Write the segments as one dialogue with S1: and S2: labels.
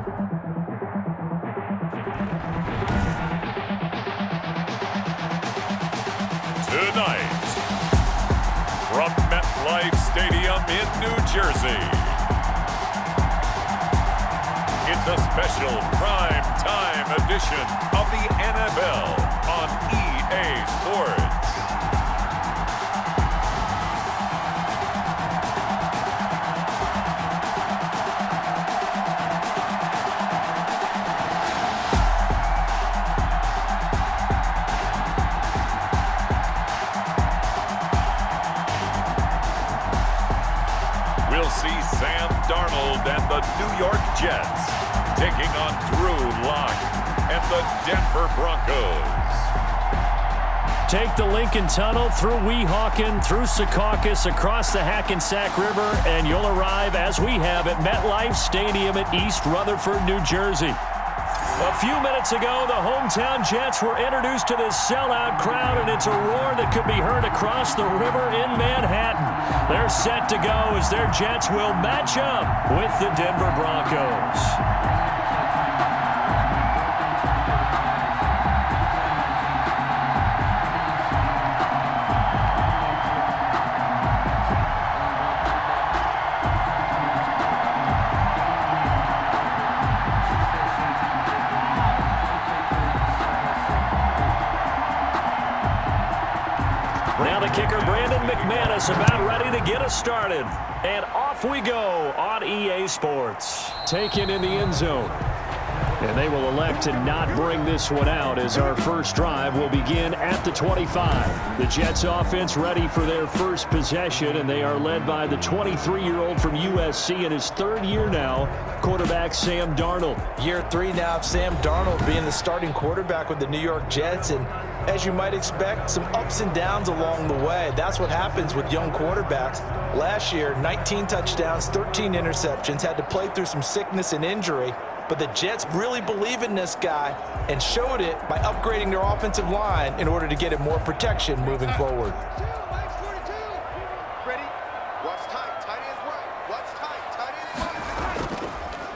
S1: Tonight, from MetLife Stadium in New Jersey, it's a special prime time edition of the NFL on EA Sports. We'll see Sam Darnold and the New York Jets taking on Drew Lock and the Denver Broncos.
S2: Take the Lincoln Tunnel through Weehawken, through Secaucus, across the Hackensack River, and you'll arrive, as we have, at MetLife Stadium at East Rutherford, New Jersey. A few minutes ago, the hometown Jets were introduced to this sellout crowd, and it's a roar that could be heard across the river in Manhattan. They're set to go as their Jets will match up with the Denver Broncos. Now the kicker, Brandon McManus, about ready to get us started. And off we go on EA Sports. Taken in the end zone. And they will elect to not bring this one out as our first drive will begin at the 25. The Jets offense ready for their first possession, and they are led by the 23-year-old from USC in his third year now, quarterback Sam Darnold.
S3: Year 3 now of Sam Darnold being the starting quarterback with the New York Jets, and as you might expect, some ups and downs along the way. That's what happens with young quarterbacks. Last year, 19 touchdowns, 13 interceptions, had to play through some sickness and injury. But the Jets really believe in this guy and showed it by upgrading their offensive line in order to get him more protection moving forward.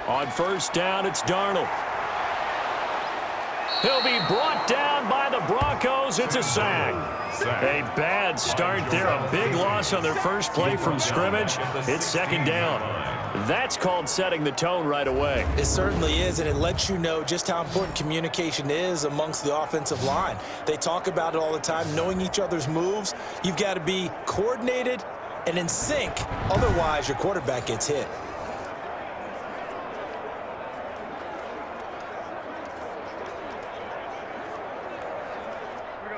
S2: On first down, it's Darnold. He'll be brought down by the Broncos. It's a sack. A bad start there. A big loss on their first play from scrimmage. It's second down. That's called setting the tone right away.
S3: It certainly is, and it lets you know just how important communication is amongst the offensive line. They talk about it all the time, knowing each other's moves. You've got to be coordinated and in sync. Otherwise, your quarterback gets hit.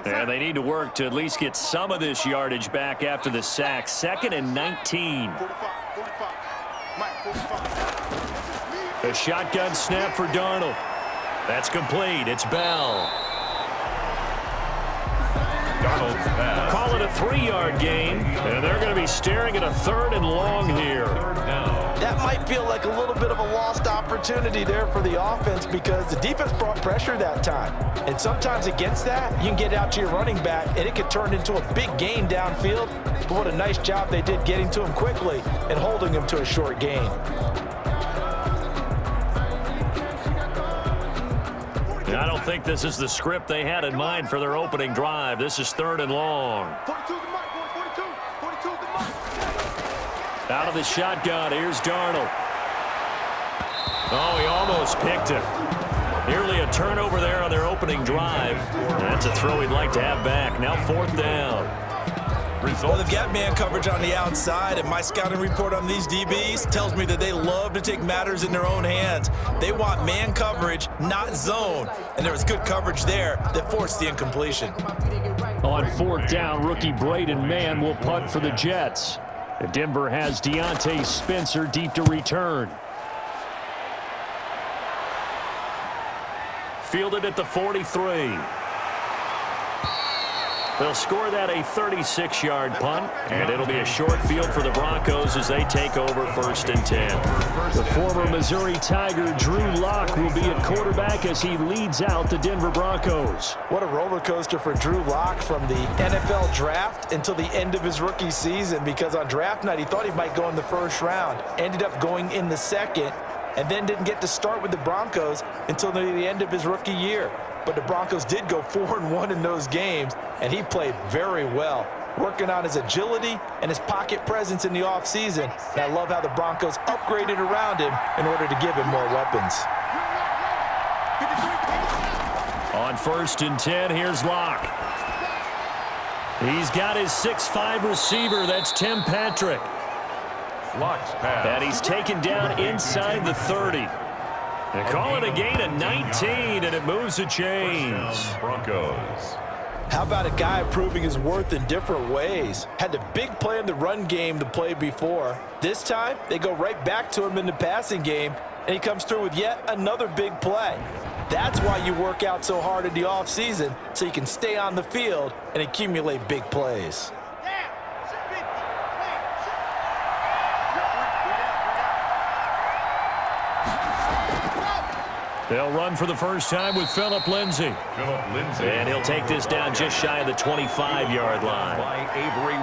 S2: And they need to work to at least get some of this yardage back after the sack. 2nd and 19. A shotgun snap for Darnold. That's complete. It's Bell.
S1: Darnold's pass.
S2: Call it a 3-yard gain, and they're going to be staring at a 3rd and long here.
S3: That might feel like a little bit of a lost opportunity there for the offense because the defense brought pressure that time. And sometimes against that, you can get out to your running back, and it could turn into a big gain downfield. But what a nice job they did getting to him quickly and holding him to a short gain.
S2: I don't think this is the script they had in mind for their opening drive. This is 3rd and long. Out of the shotgun, here's Darnold. Oh, he almost picked it. Nearly a turnover there on their opening drive. That's a throw he'd like to have back. Now 4th down.
S3: Well, they've got man coverage on the outside, and my scouting report on these DBs tells me that they love to take matters in their own hands. They want man coverage, not zone, and there was good coverage there that forced the incompletion.
S2: On 4th down, rookie Braden Mann will punt for the Jets. Denver has Deontay Spencer deep to return. Fielded at the 43. They'll score that a 36-yard punt, and it'll be a short field for the Broncos as they take over 1st and 10. The former Missouri Tiger Drew Lock will be at quarterback as he leads out the Denver Broncos.
S3: What a roller coaster for Drew Lock from the NFL draft until the end of his rookie season, because on draft night he thought he might go in the 1st round, ended up going in the 2nd, and then didn't get to start with the Broncos until near the end of his rookie year. But the Broncos did go 4-1 in those games, and he played very well, working on his agility and his pocket presence in the offseason. And I love how the Broncos upgraded around him in order to give him more weapons.
S2: On 1st and 10, here's Locke. He's got his 6'5" receiver. That's Tim Patrick.
S1: Locke's pass.
S2: And he's taken down inside the 30. They call it a gain of 19, and it moves the chains.
S1: Broncos.
S3: How about a guy proving his worth in different ways? Had the big play in the run game to play before. This time, they go right back to him in the passing game, and he comes through with yet another big play. That's why you work out so hard in the offseason, so you can stay on the field and accumulate big plays.
S2: They'll run for the first time with Phillip Lindsay. And he'll take this down just shy of the 25-yard line.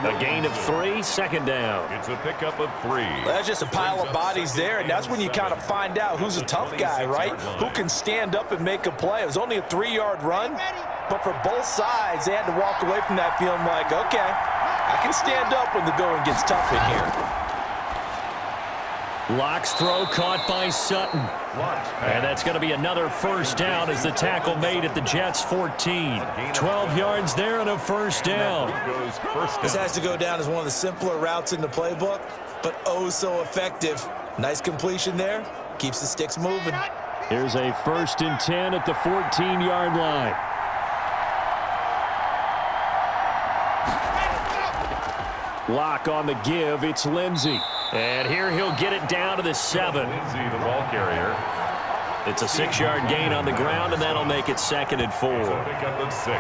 S2: A gain of 3, 2nd down.
S1: It's a pickup of 3.
S3: Well, that's just a pile of bodies there, and that's when you kind of find out who's a tough guy, right? Who can stand up and make a play. It was only a 3-yard run, but for both sides, they had to walk away from that feeling like, okay, I can stand up when the going gets tough in here.
S2: Locke's throw caught by Sutton. And that's going to be another first down as the tackle made at the Jets' 14. 12 yards there and a first down.
S3: This has to go down as one of the simpler routes in the playbook, but oh so effective. Nice completion there. Keeps the sticks moving.
S2: Here's a 1st and 10 at the 14-yard line. Locke on the give. It's Lindsay. And here he'll get it down to the 7.
S1: Lindsay, the ball carrier.
S2: It's a 6-yard gain on the ground, and that'll make it 2nd and 4.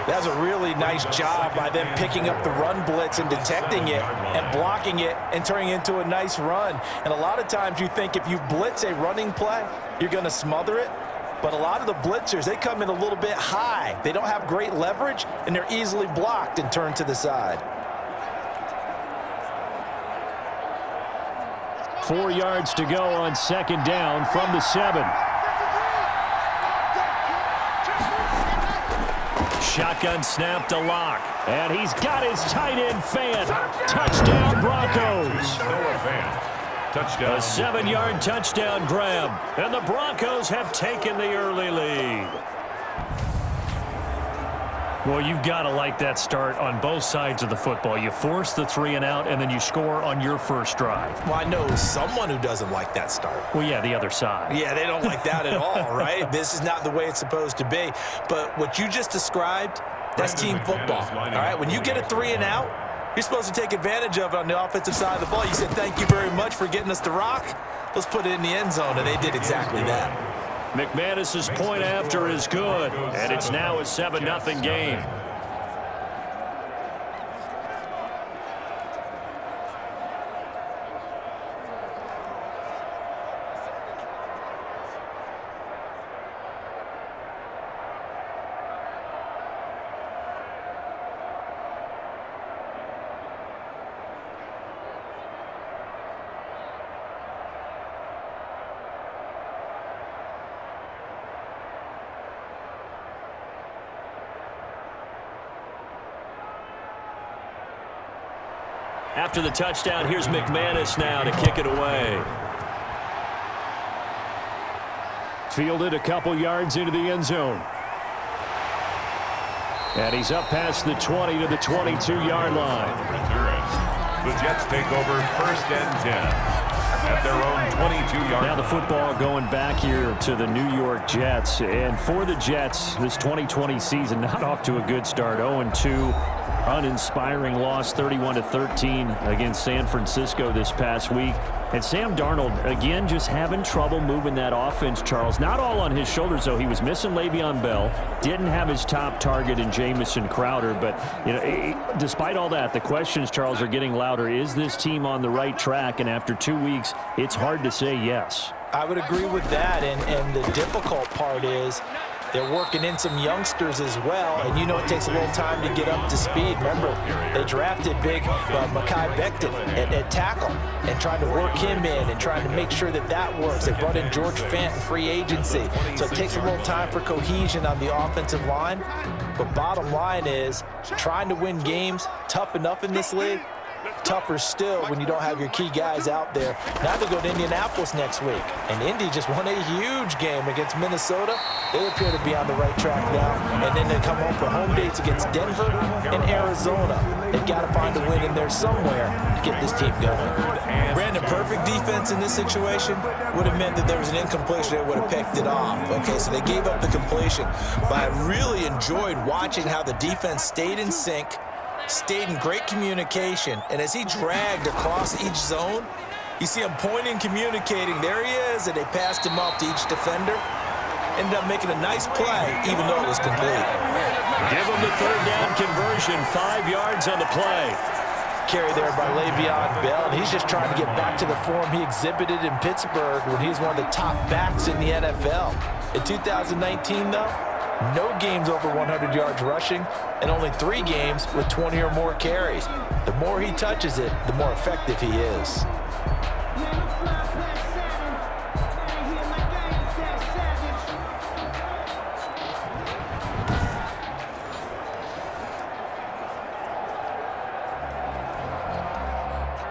S3: That's a really nice job by them picking up the run blitz and detecting it and blocking it and turning it into a nice run. And a lot of times you think if you blitz a running play, you're going to smother it. But a lot of the blitzers, they come in a little bit high. They don't have great leverage, and they're easily blocked and turned to the side.
S2: 4 yards to go on 2nd down from the 7. Shotgun snap to Locke. And he's got his tight end fan. Touchdown, Broncos.
S1: Touchdown.
S2: A 7-yard touchdown grab. And the Broncos have taken the early lead. Well, you've got to like that start on both sides of the football. You force the 3 and out, and then you score on your first drive.
S3: Well, I know someone who doesn't like that start.
S2: Well, yeah, the other side.
S3: Yeah, they don't like that at all, right? This is not the way it's supposed to be. But what you just described, that's team football, all right? When you get a 3 and out, you're supposed to take advantage of it on the offensive side of the ball. You said, thank you very much for getting us the rock. Let's put it in the end zone, and they did exactly that.
S2: McManus's point after is good, and it's now a 7-0 game. After the touchdown, here's McManus now to kick it away. Fielded a couple yards into the end zone. And he's up past the 20 to the 22-yard line.
S1: The Jets take over 1st and 10. At their own 22-yard.
S2: Now the football going back here to the New York Jets. And for the Jets, this 2020 season not off to a good start. 0-2. Uninspiring loss 31-13 against San Francisco this past week. And Sam Darnold, again, just having trouble moving that offense, Charles. Not all on his shoulders, though. He was missing Le'Veon Bell. Didn't have his top target in Jamison Crowder. But, you know, despite all that, the questions, Charles, are getting louder. Is this team on the right track? And after 2 weeks, it's hard to say yes.
S3: I would agree with that. And the difficult part is They're working in some youngsters as well, and you know it takes a little time to get up to speed. Remember, they drafted big Mekhi Becton at tackle and trying to work him in and trying to make sure that that works. They brought in George Fant in free agency, so it takes a little time for cohesion on the offensive line. But bottom line is, trying to win games, tough enough in this league, tougher still when you don't have your key guys out there. Now they go to Indianapolis next week, and Indy just won a huge game against Minnesota. They appear to be on the right track now, and then they come home for home dates against Denver and Arizona. They've got to find a win in there somewhere to get this team going. Brandon, perfect defense in this situation would have meant that there was an incompletion that would have picked it off. Okay, so they gave up the completion, but I really enjoyed watching how the defense stayed in sync, stayed in great communication, and as he dragged across each zone, you see him pointing, communicating. There he is, and they passed him off to each defender. Ended up making a nice play, even though it was complete.
S2: Give him the third down conversion, 5 yards on the play.
S3: Carry there by Le'Veon Bell, and he's just trying to get back to the form he exhibited in Pittsburgh when he was one of the top backs in the NFL. In 2019, though, no games over 100 yards rushing, and only 3 games with 20 or more carries. The more he touches it, the more effective he is.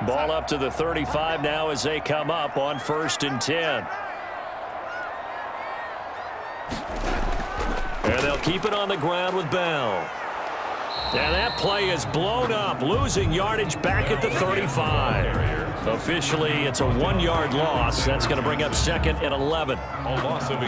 S2: Ball up to the 35 now as they come up on 1st and 10. And they'll keep it on the ground with Bell. And that play is blown up, losing yardage back at the 35. Officially, it's a 1-yard loss. That's going to bring up 2nd and 11.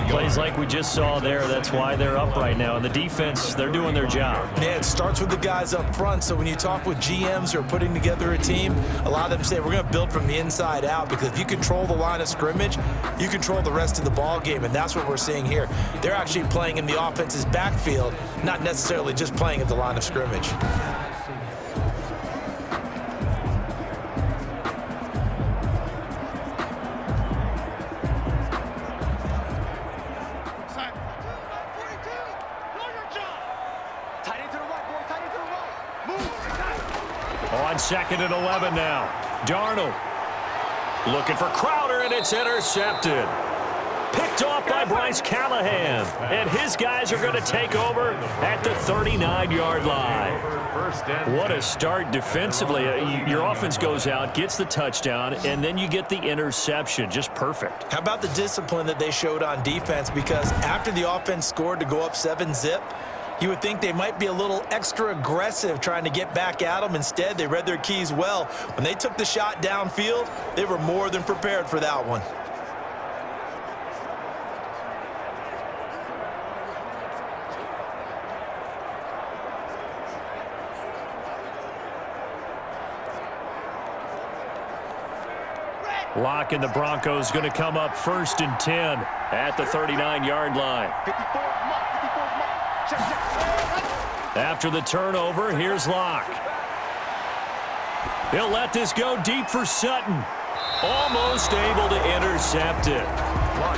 S2: Plays like we just saw there. That's why they're up right now. And the defense, they're doing their job.
S3: Yeah, it starts with the guys up front. So when you talk with GMs who are putting together a team, a lot of them say we're going to build from the inside out, because if you control the line of scrimmage, you control the rest of the ball game, and that's what we're seeing here. They're actually playing in the offense's backfield, not necessarily just playing at the line of scrimmage.
S2: On 2nd and 11 now. Darnold looking for Crowder, and it's intercepted. Picked off by Bryce Callahan. And his guys are going to take over at the 39-yard line. What a start defensively. Your offense goes out, gets the touchdown, and then you get the interception. Just perfect.
S3: How about the discipline that they showed on defense? Because after the offense scored to go up 7-zip, you would think they might be a little extra aggressive trying to get back at them. Instead, they read their keys well. When they took the shot downfield, they were more than prepared for that one.
S2: Lock and the Broncos going to come up 1st and 10 at the 39-yard line. After the turnover, here's Locke. He'll let this go deep for Sutton. Almost able to intercept it.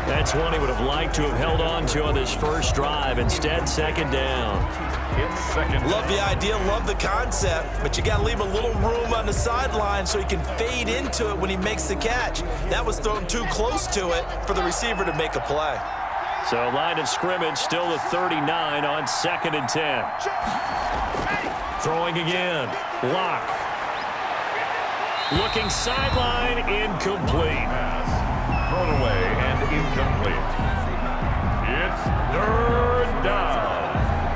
S2: That's one he would have liked to have held on to on this first drive. Instead, 2nd down.
S3: Love the idea, love the concept, but you got to leave a little room on the sideline so he can fade into it when he makes the catch. That was thrown too close to it for the receiver to make a play.
S2: So line of scrimmage still the 39 on 2nd and 10. Throwing again. Locke. Looking sideline, incomplete.
S1: Thrown away and incomplete. It's 3rd down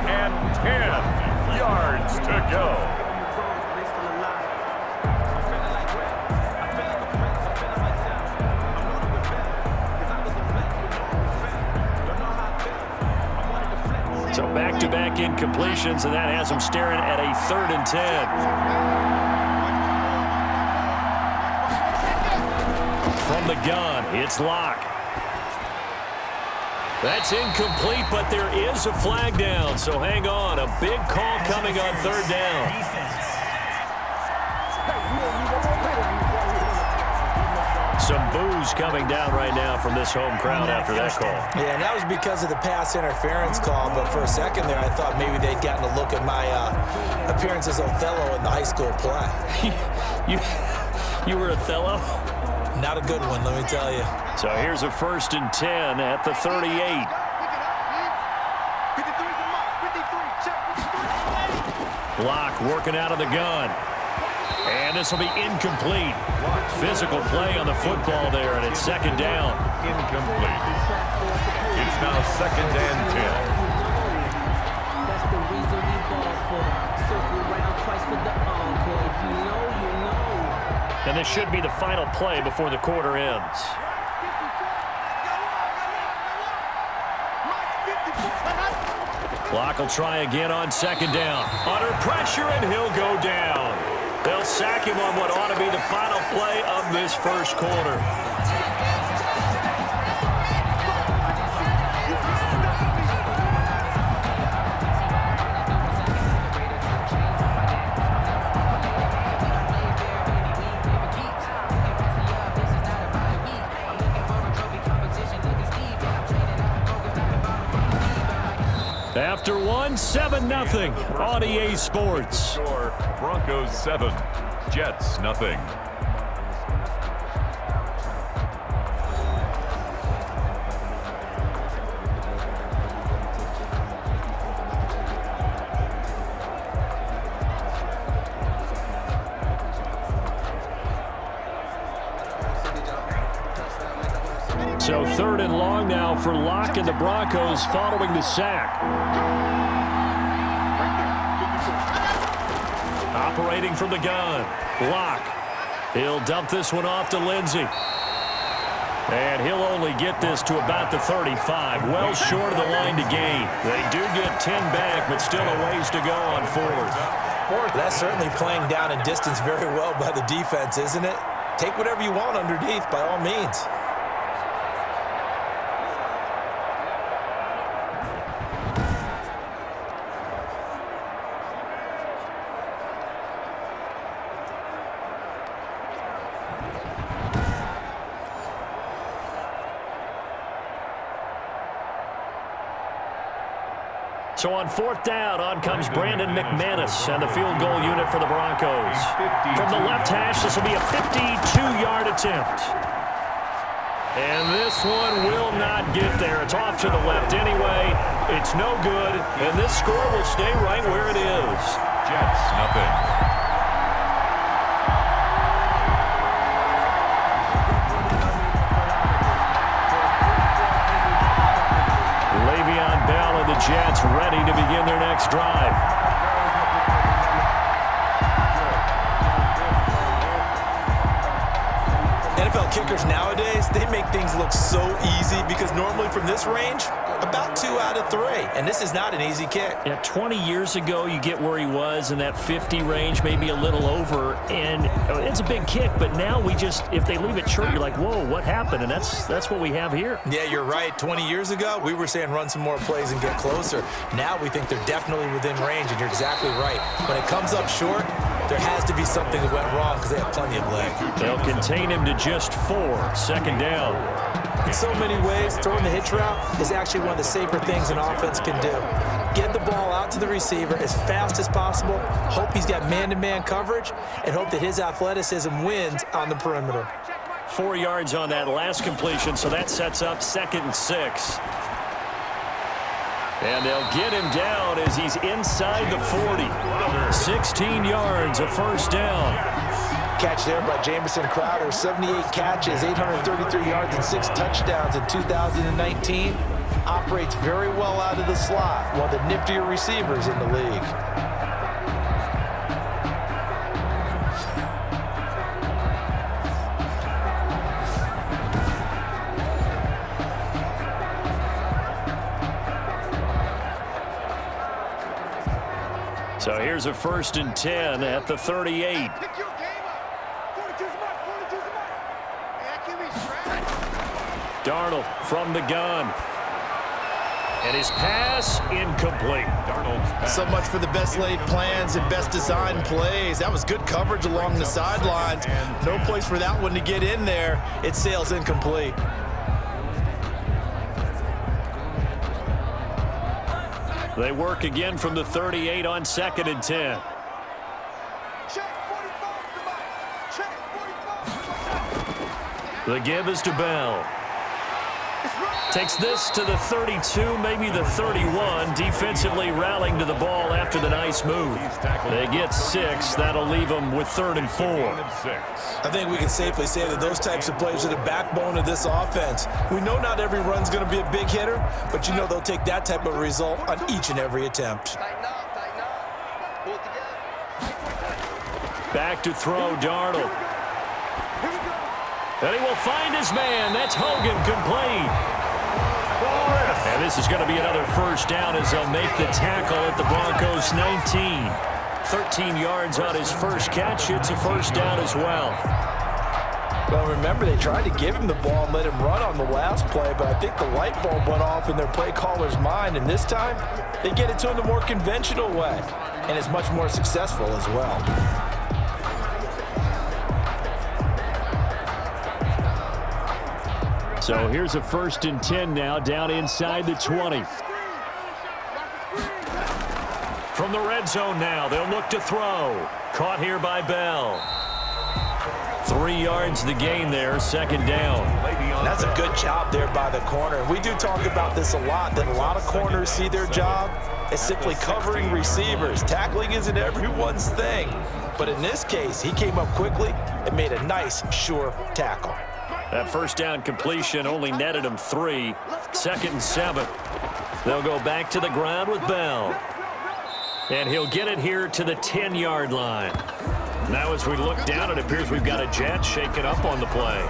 S1: and 10 yards to go.
S2: So back-to-back incompletions, and that has them staring at a 3rd and 10. From the gun, it's Locke. That's incomplete, but there is a flag down, so hang on. A big call coming on 3rd down. Some boos boos coming down right now from this home crowd after that call.
S3: Yeah, and that was because of the pass interference call, but for a second there I thought maybe they'd gotten a look at my appearance as Othello in the high school play.
S2: You were Othello?
S3: Not a good one, let me tell you.
S2: So here's a 1st and 10 at the 38. Block working out of the gun. And this will be incomplete. Physical play on the football there, and it's 2nd down.
S1: Incomplete. It's now 2nd and 10.
S4: That's the reason we ball for. Circle round twice for the encore. If you know, you know.
S2: And this should be the final play before the quarter ends. Block will try again on 2nd down. Under pressure, and he'll go down. They'll sack him on what ought to be the final play of this first quarter. After one, 7-0 on EA Sports.
S1: Score, Broncos 7, Jets nothing.
S2: So 3rd and long now for Locke and the Broncos following the sack. Operating from the gun. Locke. He'll dump this one off to Lindsey. And he'll only get this to about the 35. Well short of the line to gain. They do get 10 back, but still a ways to go on 4th.
S3: That's certainly playing down in distance very well by the defense, isn't it? Take whatever you want underneath, by all means.
S2: So on 4th down, on comes Brandon McManus and the field goal unit for the Broncos. From the left hash, this will be a 52-yard attempt. And this one will not get there. It's off to the left anyway. It's no good, and this score will stay right where it is.
S1: Jets nothing.
S2: The Jets ready to begin their next drive.
S3: NFL kickers nowadays, they make things look so easy because normally from this range, about 2 out of 3. And this is not an easy kick.
S2: Yeah, 20 years ago, you get where he was in that 50 range, maybe a little over, and it's a big kick. But now we just, if they leave it short, you're like, whoa, what happened? And that's what we have here.
S3: Yeah, you're right. 20 years ago, we were saying run some more plays and get closer. Now we think they're definitely within range, and you're exactly right. When it comes up short, there has to be something that went wrong because they have plenty of leg.
S2: They'll contain him to just 4. 2nd down.
S3: In so many ways, throwing the hitch route is actually one of the safer things an offense can do. Get the ball out to the receiver as fast as possible, hope he's got man-to-man coverage, and hope that his athleticism wins on the perimeter.
S2: 4 yards on that last completion, so that sets up 2nd and 6. And they'll get him down as he's inside the 40. 16 yards, a 1st down.
S3: Catch there by Jamison Crowder, 78 catches, 833 yards, and 6 touchdowns in 2019. Operates very well out of the slot, one of the niftier receivers in the league.
S2: So here's a 1st and 10 at the 38. Darnold from the gun. And his pass incomplete.
S3: So much for the best laid plans and best designed plays. That was good coverage along the sidelines. No place for that one to get in there. It sails incomplete.
S2: They work again from the 38 on 2nd and 10. The give is to Bell. Takes this to the 32, maybe the 31. Defensively rallying to the ball after the nice move. They get 6. That'll leave them with 3rd and 4.
S3: I think we can safely say that those types of plays are the backbone of this offense. We know not every run's going to be a big hitter, but you know they'll take that type of result on each and every attempt.
S2: Back to throw, Darnold. And he will find his man. That's Hogan, complete. And this is going to be another first down as they'll make the tackle at the Broncos 19. 13 yards on his first catch. It's a first down as well.
S3: Well, remember, they tried to give him the ball and let him run on the last play, but I think the light bulb went off in their play caller's mind, and this time they get it to him the more conventional way, and it's much more successful as well.
S2: So here's a 1st and 10 now, down inside the 20. From the red zone now, they'll look to throw. Caught here by Bell. 3 yards the gain there, 2nd down.
S3: That's a good job there by the corner. We do talk about this a lot, that a lot of corners see their job as simply covering receivers. Tackling isn't everyone's thing. But in this case, he came up quickly and made a nice, sure tackle.
S2: That first down completion only netted him 3. 2nd and 7. They'll go back to the ground with Bell. And he'll get it here to the 10-yard line. Now as we look down, it appears we've got a Jet shaken up on the play.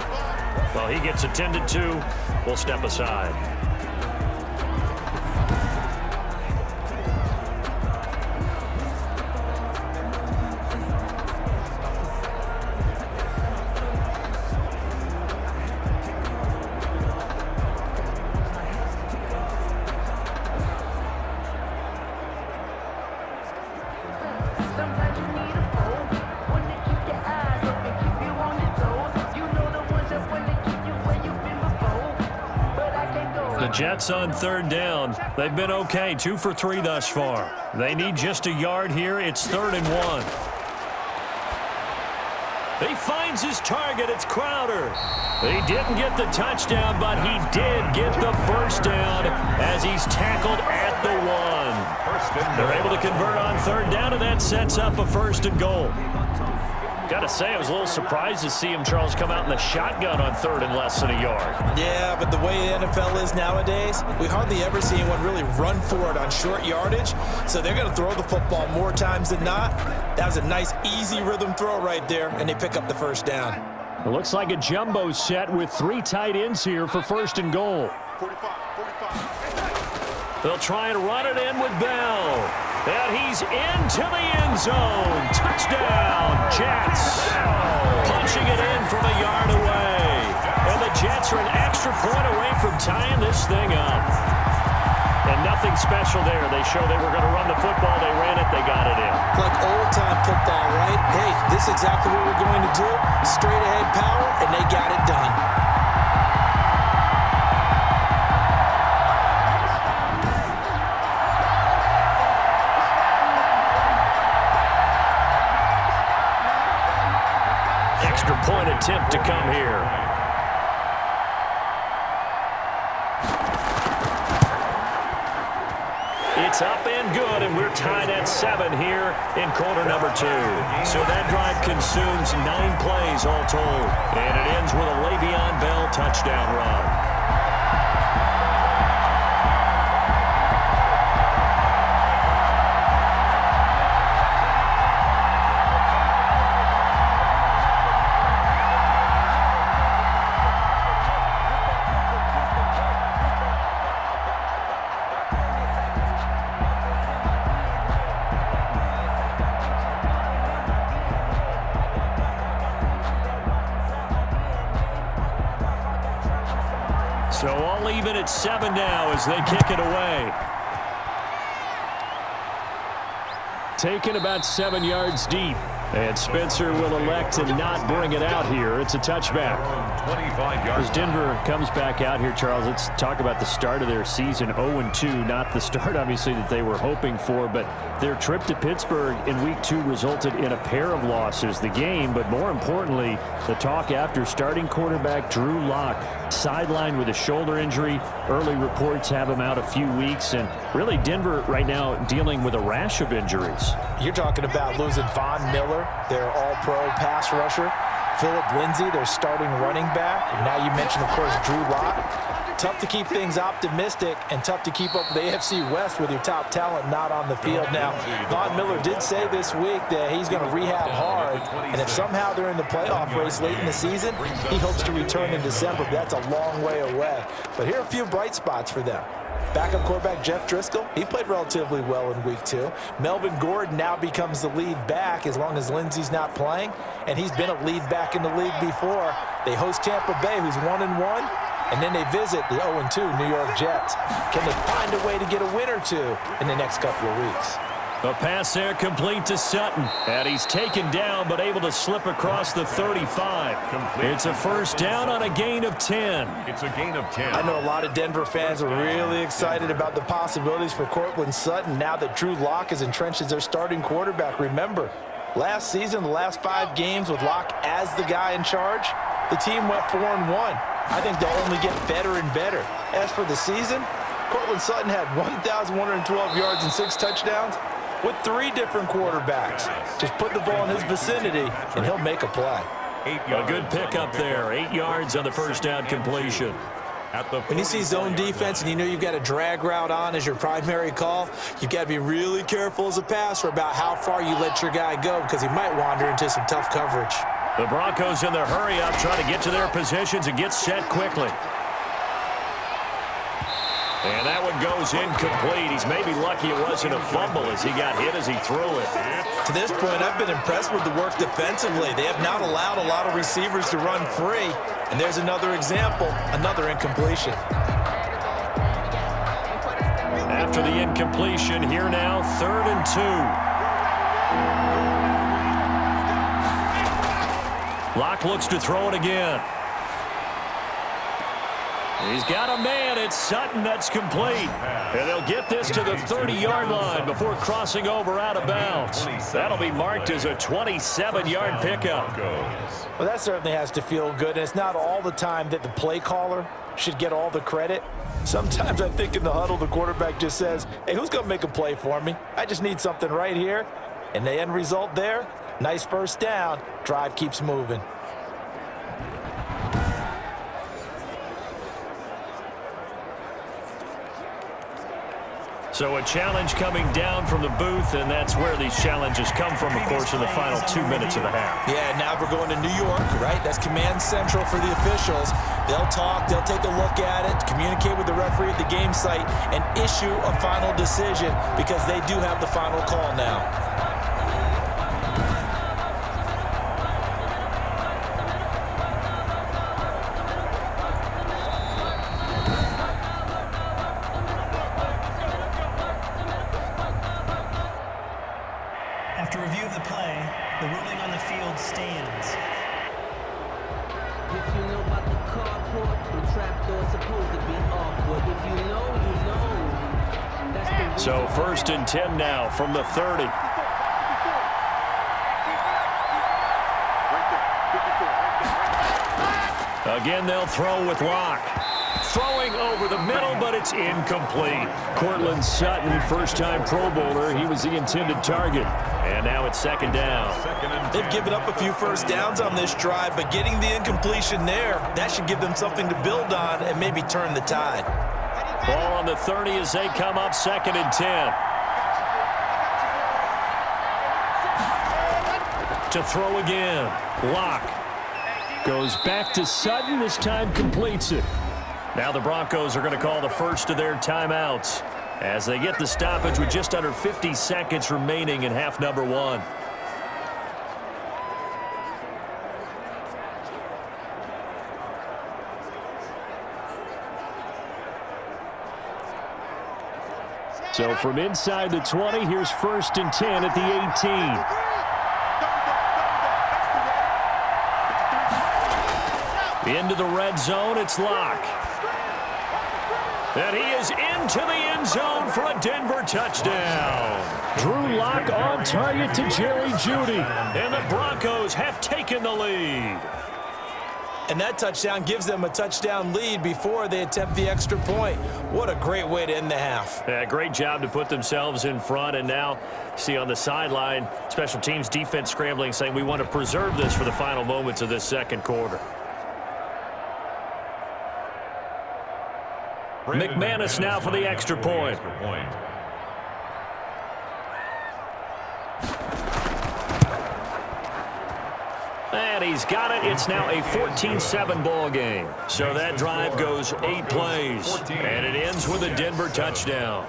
S2: Well, he gets attended to. We'll step aside. Jets on 3rd down. They've been okay, 2 for 3 thus far. They need just a yard here. It's 3rd and 1. He finds his target. It's Crowder. He didn't get the touchdown, but he did get the first down as he's tackled at the 1. They're able to convert on 3rd down, and that sets up a 1st and goal. Got to say, I was a little surprised to see him, Charles, come out in the shotgun on 3rd and less than a yard.
S3: Yeah, but the way the NFL is nowadays, we hardly ever see anyone really run for it on short yardage, so they're going to throw the football more times than not. That was a nice, easy rhythm throw right there, and they pick up the first down.
S2: It looks like a jumbo set with 3 tight ends here for 1st and goal.
S5: 45.
S2: They'll try and run it in with Bell. And he's into the end zone. Touchdown, Jets. Punching it in from a yard away. And the Jets are an extra point away from tying this thing up. And nothing special there. They show they were going to run the football. They ran it. They got it in.
S3: Like old-time football, right? Hey, this is exactly what we're going to do. Straight-ahead power, and they got it done.
S2: Point attempt to come here. It's up and good, and we're tied at 7 here in quarter number 2. So that drive consumes 9 plays all told, and it ends with a Le'Veon Bell touchdown run. and 7 now as they kick it away. Taken about 7 yards deep. And Spencer will elect to not bring it out here. It's a touchback.
S1: 25 yards.
S2: As Denver comes back out here, Charles, let's talk about the start of their season. 0-2, not the start, obviously, that they were hoping for. But their trip to Pittsburgh in Week 2 resulted in a pair of losses. The game, but more importantly, the talk after starting quarterback Drew Lock sidelined with a shoulder injury. Early reports have him out a few weeks. And really, Denver right now dealing with a rash of injuries.
S3: You're talking about losing Von Miller, their all-pro pass rusher, Phillip Lindsay, their starting running back, and now you mentioned, of course, Drew Lock. Tough to keep things optimistic and tough to keep up with the AFC West with your top talent not on the field. Now, Von Miller did say this week that he's going to rehab hard, and if somehow they're in the playoff race late in the season, he hopes to return in December, but that's a long way away. But here are a few bright spots for them. Backup quarterback Jeff Driscoll, he played relatively well in Week 2. Melvin Gordon now becomes the lead back as long as Lindsey's not playing, and he's been a lead back in the league before. They host Tampa Bay, who's 1-1, and then they visit the 0-2 New York Jets. Can they find a way to get a win or two in the next couple of weeks?
S2: A pass there complete to Sutton. And he's taken down but able to slip across the 35. It's a first down on a gain of 10.
S1: It's a gain of 10.
S3: I know a lot of Denver fans are really excited about the possibilities for Courtland Sutton now that Drew Lock is entrenched as their starting quarterback. Remember, last season, the last 5 games with Lock as the guy in charge, the team went 4-1. I think they'll only get better and better. As for the season, Courtland Sutton had 1,112 yards and 6 touchdowns. With 3 different quarterbacks. Just put the ball in his vicinity, and he'll make a play.
S2: A good pickup there. 8 yards on the first down completion.
S3: When you see zone defense and you know you've got a drag route on as your primary call, you've got to be really careful as a passer about how far you let your guy go because he might wander into some tough coverage.
S2: The Broncos in the hurry-up trying to get to their positions and get set quickly. And that one goes incomplete. He's maybe lucky it wasn't a fumble as he got hit as he threw it.
S3: To this point, I've been impressed with the work defensively. They have not allowed a lot of receivers to run free. And there's another example, another incompletion.
S2: After the incompletion, here now, 3rd and 2. Lock looks to throw it again. He's got a man. It's Sutton. That's complete. And they'll get this to the 30-yard line before crossing over out of bounds. That'll be marked as a 27-yard pickup.
S3: Well, that certainly has to feel good. And it's not all the time that the play caller should get all the credit. Sometimes I think in the huddle, the quarterback just says, hey, who's going to make a play for me? I just need something right here. And the end result there, nice first down. Drive keeps moving.
S2: So a challenge coming down from the booth, and that's where these challenges come from, of course, in the final 2 minutes of the half.
S3: Yeah, now we're going to New York, right? That's command central for the officials. They'll talk, they'll take a look at it, communicate with the referee at the game site, and issue a final decision because they do have the final call now.
S5: After review of the play, the ruling on the field stands.
S4: If you know about the carport, the trapdoor's supposed to be awkward. If you know, you know. That's the
S2: So 1st and 10 now from the 30. Again, they'll throw with Lock. Throwing over the middle, but it's incomplete. Courtland Sutton, first-time Pro Bowler. He was the intended target. And now it's 2nd down.
S3: They've given up a few first downs on this drive, but getting the incompletion there, that should give them something to build on and maybe turn the tide.
S2: Ball on the 30 as they come up 2nd and 10. To throw again. Lock. Goes back to Sutton. This time completes it. Now the Broncos are going to call the first of their timeouts as they get the stoppage with just under 50 seconds remaining in half number 1. So from inside the 20, here's 1st and 10 at the 18. Into the red zone, it's Locke. And he is into the end zone for a Denver touchdown. Drew Locke on target to Jerry Jeudy. And the Broncos have taken the lead.
S3: And that touchdown gives them a touchdown lead before they attempt the extra point. What a great way to end the half.
S2: Yeah, great job to put themselves in front. And now, see on the sideline, special teams defense scrambling, saying we want to preserve this for the final moments of this second quarter. McManus now for the extra point. And he's got it. It's now a 14-7 ball game. So that drive goes 8 plays. And it ends with a Denver touchdown.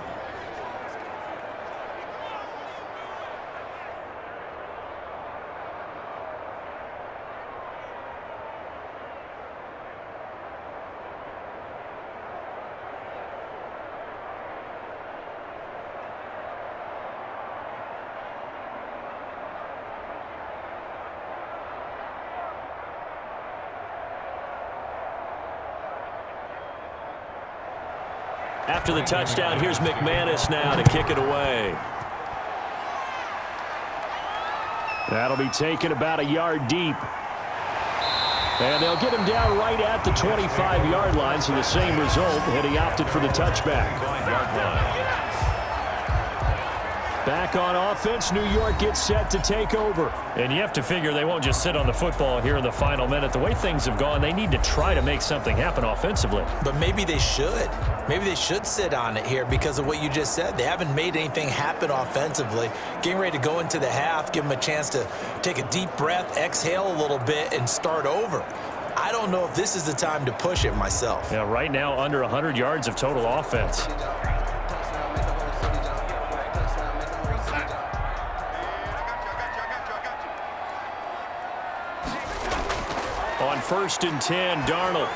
S2: After the touchdown, here's McManus now to kick it away. That'll be taken about a yard deep. And they'll get him down right at the 25-yard line, so the same result had he opted for the touchback. Back on offense, New York gets set to take over. And you have to figure they won't just sit on the football here in the final minute. The way things have gone, they need to try to make something happen offensively.
S3: But maybe they should. Maybe they should sit on it here because of what you just said. They haven't made anything happen offensively. Getting ready to go into the half, give them a chance to take a deep breath, exhale a little bit, and start over. I don't know if this is the time to push it myself.
S2: Yeah, right now under 100 yards of total offense. On 1st and 10, Darnold.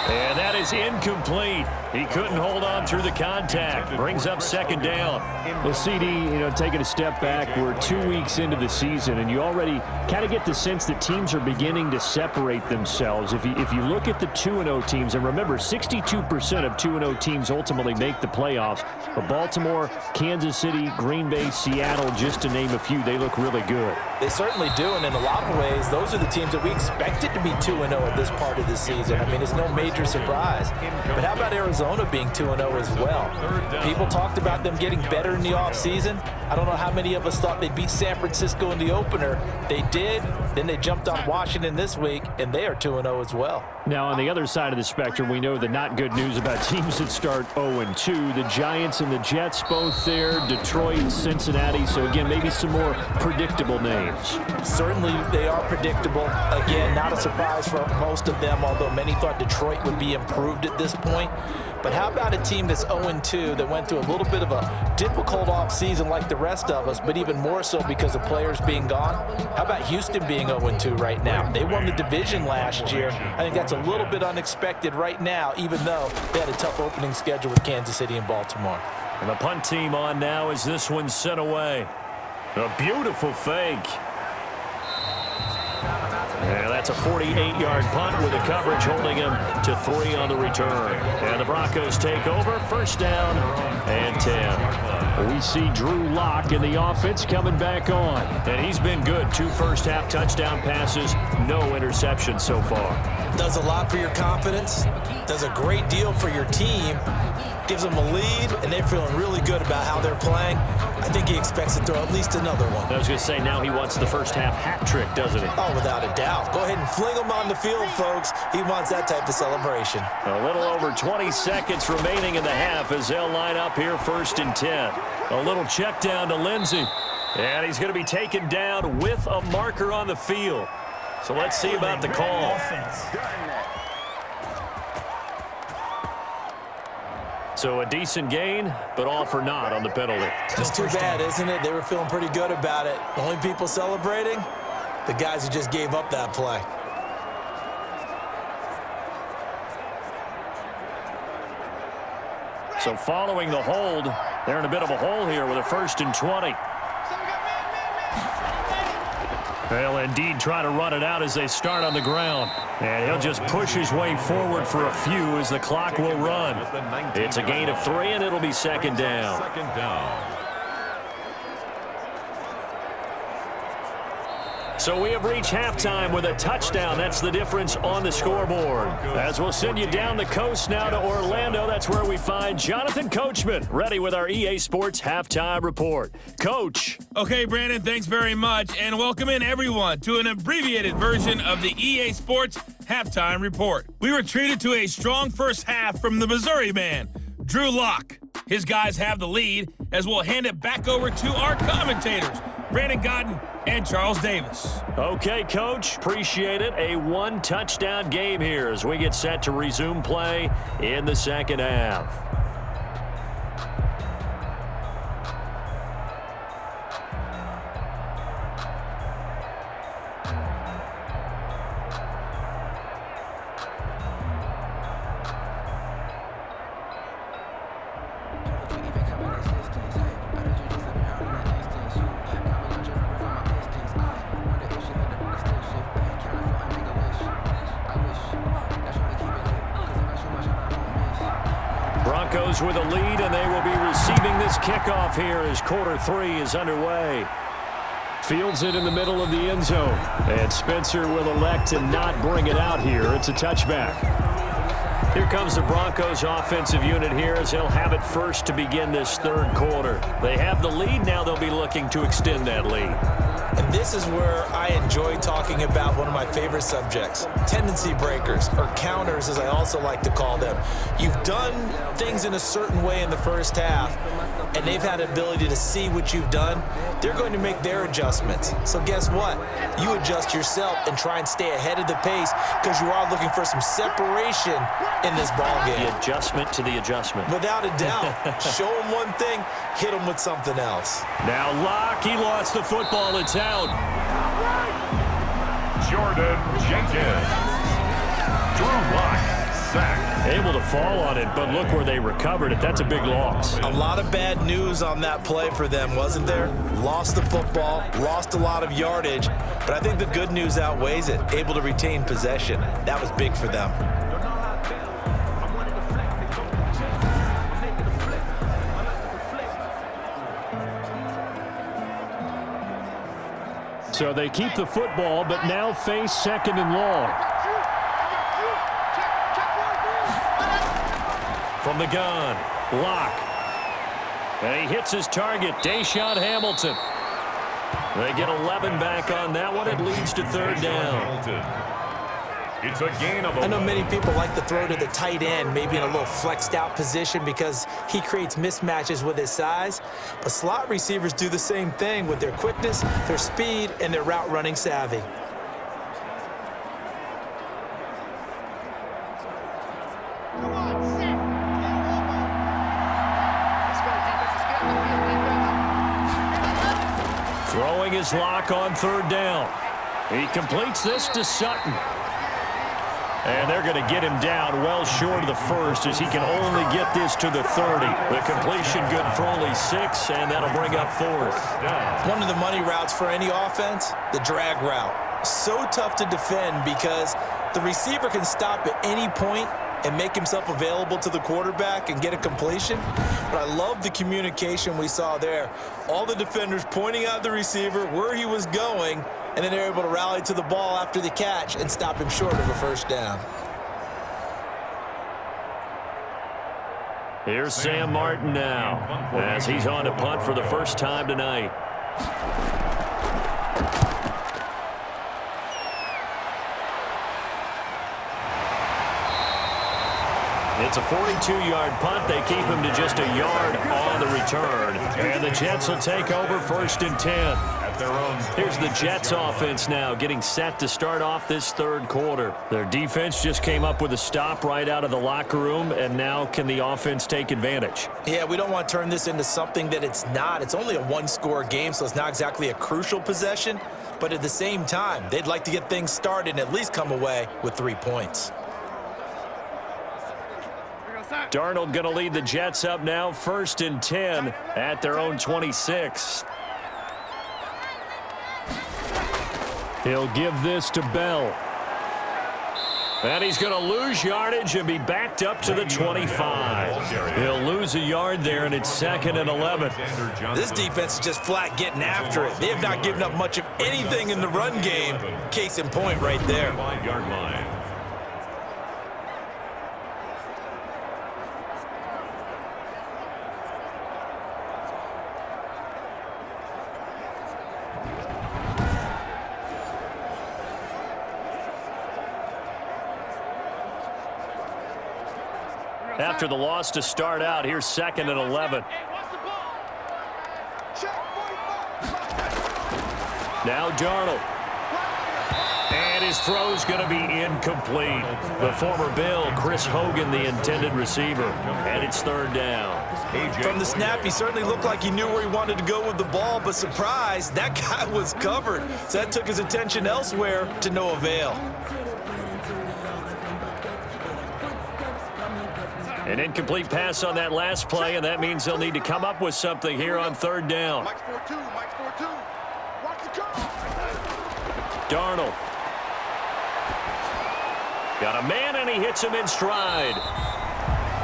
S2: And that is incomplete. He couldn't hold on through the contact. Brings up 2nd down. Well, CD, taking a step back, we're 2 weeks into the season, and you already kind of get the sense that teams are beginning to separate themselves. If you look at the 2-0 teams, and remember, 62% of 2-0 teams ultimately make the playoffs. But Baltimore, Kansas City, Green Bay, Seattle, just to name a few, they look really good.
S3: They certainly do, and in a lot of ways, those are the teams that we expected to be 2-0 at this part of the season. I mean, it's no major surprise. But how about Arizona being 2-0 as well? People talked about them getting better in the offseason. I don't know how many of us thought they'd beat San Francisco in the opener. They did. Then they jumped on Washington this week, and they are 2-0 as well.
S2: Now, on the other side of the spectrum, we know the not good news about teams that start 0-2. The Giants and the Jets both there, Detroit, Cincinnati. So, again, maybe some more predictable names.
S3: Certainly they are predictable. Again, not a surprise for most of them, although many thought Detroit would be improved at this point. But how about a team that's 0-2 that went through a little bit of a difficult offseason like the rest of us, but even more so because of players being gone? How about Houston being 0-2 right now? They won the division last year. I think that's a little bit unexpected right now, even though they had a tough opening schedule with Kansas City and Baltimore.
S2: And the punt team on now as this one's sent away. A beautiful fake. And that's a 48-yard punt with the coverage holding him to 3 on the return. And the Broncos take over, 1st down and 10. We see Drew Locke in the offense coming back on. And he's been good. 2 first-half touchdown passes, no interceptions so far.
S3: Does a lot for your confidence, does a great deal for your team, gives them a lead, and they're feeling really good about how they're playing. I think he expects to throw at least another one.
S2: I was going to say, now he wants the first-half hat trick, doesn't he?
S3: Oh, without a doubt. Go ahead and fling him on the field, folks. He wants that type of celebration.
S2: A little over 20 seconds remaining in the half as they'll line up here 1st and 10. A little check down to Lindsey. And he's going to be taken down with a marker on the field. So let's see about the call. So a decent gain, but all for naught on the penalty.
S3: It's too bad, isn't it? They were feeling pretty good about it. The only people celebrating, the guys who just gave up that play.
S2: So following the hold, they're in a bit of a hole here with a 1st and 20. They'll indeed try to run it out as they start on the ground. And he'll just push his way forward for a few as the clock will run. It's a gain of 3, and it'll be 2nd down. So we have reached halftime with a touchdown. That's the difference on the scoreboard. As we'll send you down the coast now to Orlando, that's where we find Jonathan Coachman, ready with our EA Sports Halftime Report. Coach.
S6: Okay, Brandon, thanks very much, and welcome in everyone to an abbreviated version of the EA Sports Halftime Report. We were treated to a strong first half from the Missouri man, Drew Lock. His guys have the lead, as we'll hand it back over to our commentators, Brandon Godden and Charles Davis.
S2: Okay, Coach, appreciate it. A 1-touchdown game here as we get set to resume play in the second half. Broncos with a lead, and they will be receiving this kickoff here as quarter 3 is underway. Fields it in the middle of the end zone, and Spencer will elect to not bring it out here. It's a touchback. Here comes the Broncos offensive unit here as they'll have it first to begin this third quarter. They have the lead. Now they'll be looking to extend that lead.
S3: And this is where I enjoy talking about one of my favorite subjects, tendency breakers, or counters as I also like to call them. You've done things in a certain way in the first half, and they've had the ability to see what you've done. They're going to make their adjustments. So guess what? You adjust yourself and try and stay ahead of the pace because you are looking for some separation in this ball game.
S2: The adjustment to the adjustment.
S3: Without a doubt. Show them one thing, hit them with something else.
S2: Now Locke, he lost the football. It's out.
S1: Jordan Jenkins. Drew Lock, sack.
S2: Able to fall on it, but look where they recovered it. That's a big loss.
S3: A lot of bad news on that play for them, wasn't there? Lost the football, lost a lot of yardage, but I think the good news outweighs it. Able to retain possession. That was big for them.
S2: So they keep the football, but now face 2nd and long. From the gun, Locke. And he hits his target, Deshaun Hamilton. They get 11 back on that one. It leads to 3rd down.
S1: It's a gain of 11.
S3: I know many people like to throw to the tight end, maybe in a little flexed out position because he creates mismatches with his size. But slot receivers do the same thing with their quickness, their speed, and their route running savvy.
S2: Throwing his Lock on 3rd down. He completes this to Sutton. And they're going to get him down well short of the 1st as he can only get this to the 30. The completion good for only 6, and that'll bring up 4th.
S3: One of the money routes for any offense, the drag route. So tough to defend because the receiver can stop at any point and make himself available to the quarterback and get a completion. But I love the communication we saw there. All the defenders pointing out the receiver, where he was going, and then they're able to rally to the ball after the catch and stop him short of a 1st down.
S2: Here's Sam Martin now as he's on to punt for the first time tonight. It's a 42-yard punt. They keep him to just a yard on the return. And the Jets will take over 1st and 10. Here's the Jets offense now getting set to start off this 3rd quarter. Their defense just came up with a stop right out of the locker room, and now can the offense take advantage?
S3: Yeah, we don't want to turn this into something that it's not. It's only a 1-score game, so it's not exactly a crucial possession. But at the same time, they'd like to get things started and at least come away with 3 points.
S2: Darnold going to lead the Jets up now, 1st and 10 at their own 26. He'll give this to Bell. And he's going to lose yardage and be backed up to the 25. He'll lose a yard there, and it's 2nd and 11.
S3: This defense is just flat getting after it. They have not given up much of anything in the run game. Case in point right there.
S2: After the loss to start out, here's 2nd and 11. Now Darnold. And his throw's going to be incomplete. The former Bill, Chris Hogan, the intended receiver. And it's 3rd down.
S3: From the snap, he certainly looked like he knew where he wanted to go with the ball, but surprise, that guy was covered. So that took his attention elsewhere to no avail.
S2: An incomplete pass on that last play, and that means they'll need to come up with something here on 3rd down. Darnold. Got a man, and he hits him in stride.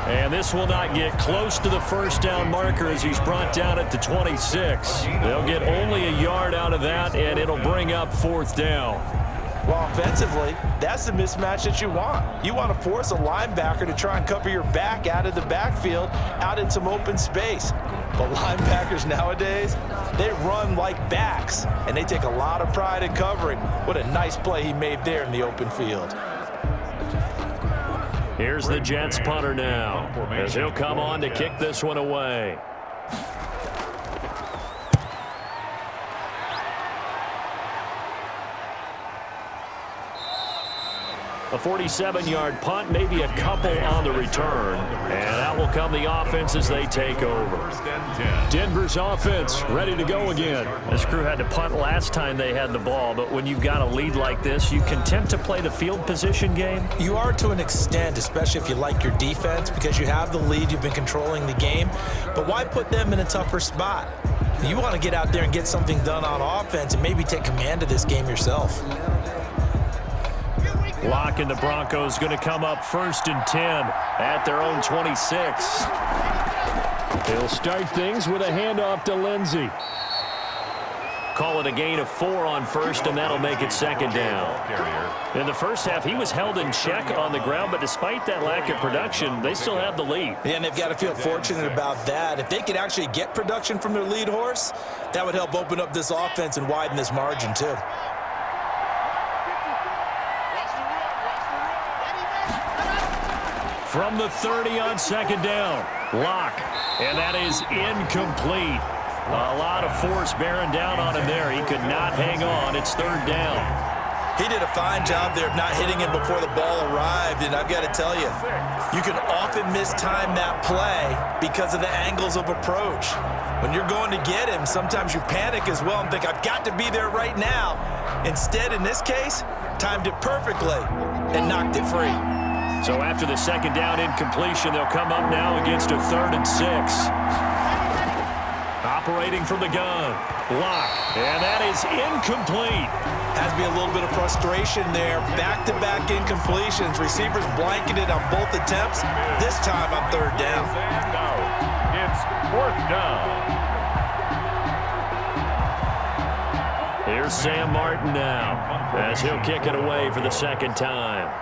S2: And this will not get close to the 1st down marker as he's brought down at the 26. They'll get only a yard out of that, and it'll bring up 4th down.
S3: Well, offensively, that's the mismatch that you want. You want to force a linebacker to try and cover your back out of the backfield, out in some open space. But linebackers nowadays, they run like backs, and they take a lot of pride in covering. What a nice play he made there in the open field.
S2: Here's the Jets punter now, as he'll come on to kick this one away. A 47-yard punt, maybe a couple on the return. And out will come the offense as they take over. Denver's offense ready to go again. This crew had to punt last time they had the ball, but when you've got a lead like this, you content to play the field position game?
S3: You are to an extent, especially if you like your defense, because you have the lead, you've been controlling the game. But why put them in a tougher spot? You want to get out there and get something done on offense and maybe take command of this game yourself.
S2: Locke and the Broncos going to come up 1st and 10 at their own 26. He'll start things with a handoff to Lindsey. Call it a gain of 4 on 1st, and that'll make it 2nd down. In the first half, he was held in check on the ground, but despite that lack of production, they still have the lead.
S3: Yeah, and they've got to feel fortunate about that. If they could actually get production from their lead horse, that would help open up this offense and widen this margin too.
S2: From the 30 on 2nd down, Locke, and that is incomplete. A lot of force bearing down on him there. He could not hang on. It's 3rd down.
S3: He did a fine job there of not hitting him before the ball arrived, and I've got to tell you, you can often mistime that play because of the angles of approach. When you're going to get him, sometimes you panic as well and think, I've got to be there right now. Instead, in this case, timed it perfectly and knocked it free.
S2: So after the 2nd down incompletion, they'll come up now against a 3rd and 6. Operating from the gun, Locke, and that is incomplete.
S3: Has to be a little bit of frustration there. Back-to-back incompletions. Receivers blanketed on both attempts, this time on 3rd down.
S1: It's 4th down.
S2: Here's Sam Martin now, as he'll kick it away for the 2nd time.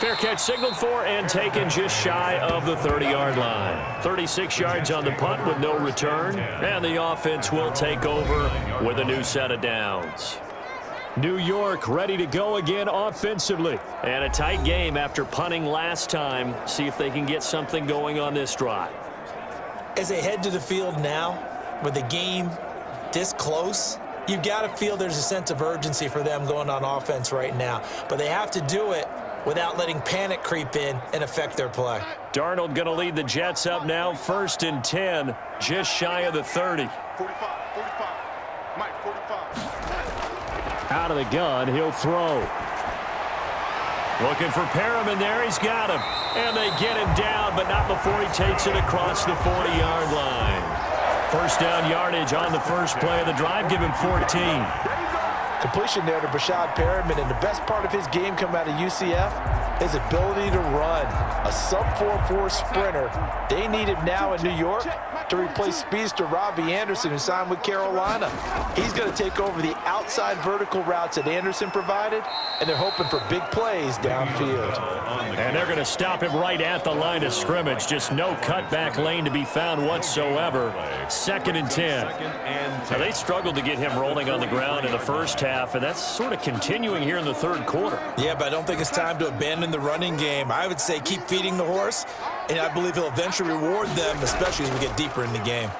S2: Fair catch signaled for and taken just shy of the 30-yard line. 36 yards on the punt with no return, and the offense will take over with a new set of downs. New York ready to go again offensively. And a tight game after punting last time. See if they can get something going on this drive.
S3: As they head to the field now, with the game this close, you've got to feel there's a sense of urgency for them going on offense right now. But they have to do it without letting panic creep in and affect their play.
S2: Darnold going to lead the Jets up now, 1st and 10, just shy of the 30.
S7: 45. Mike, 45.
S2: Out of the gun, he'll throw. Looking for Perriman there. He's got him. And they get him down, but not before he takes it across the 40-yard line. First down yardage on the first play of the drive. Give him 14.
S3: Completion there to Brashad Perriman, and the best part of his game coming out of UCF, his ability to run. A sub-4.4 sprinter. They need him now in New York to replace speedster Robbie Anderson, who signed with Carolina. He's going to take over the outside vertical routes that Anderson provided, and they're hoping for big plays downfield.
S2: And they're going to stop him right at the line of scrimmage. Just no cutback lane to be found whatsoever. 2nd and 10. Now, they struggled to get him rolling on the ground in the first half, and that's sort of continuing here in the third quarter.
S3: Yeah, but I don't think it's time to abandon the running game. I would say keep feeding the horse, and I believe he'll eventually reward them, especially as we get deeper in the game.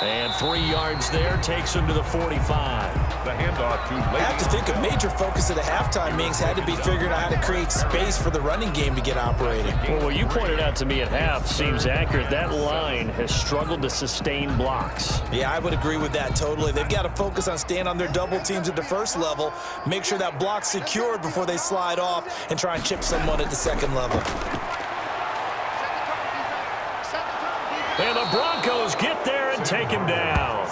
S2: And 3 yards there takes him to the 45.
S1: The handoff to
S3: I have to think a major focus of the halftime meetings had to be figuring out how to create space for the running game to get operating.
S2: Well, what you pointed out to me at half seems accurate. That line has struggled to sustain blocks.
S3: Yeah, I would agree with that totally. They've got to focus on staying on their double teams at the first level, make sure that block's secured before they slide off, and try and chip someone at the second level.
S2: And the Broncos get there and take him down.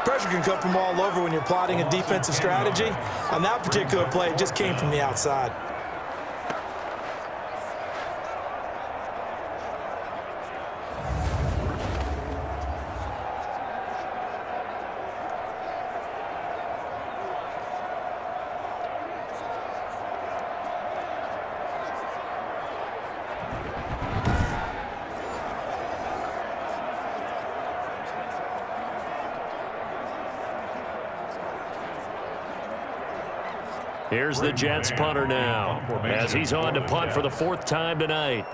S3: Pressure can come from all over when you're plotting a defensive strategy. On that particular play, it just came from the outside.
S2: Here's the Jets punter now, as he's on to punt for the 4th time tonight.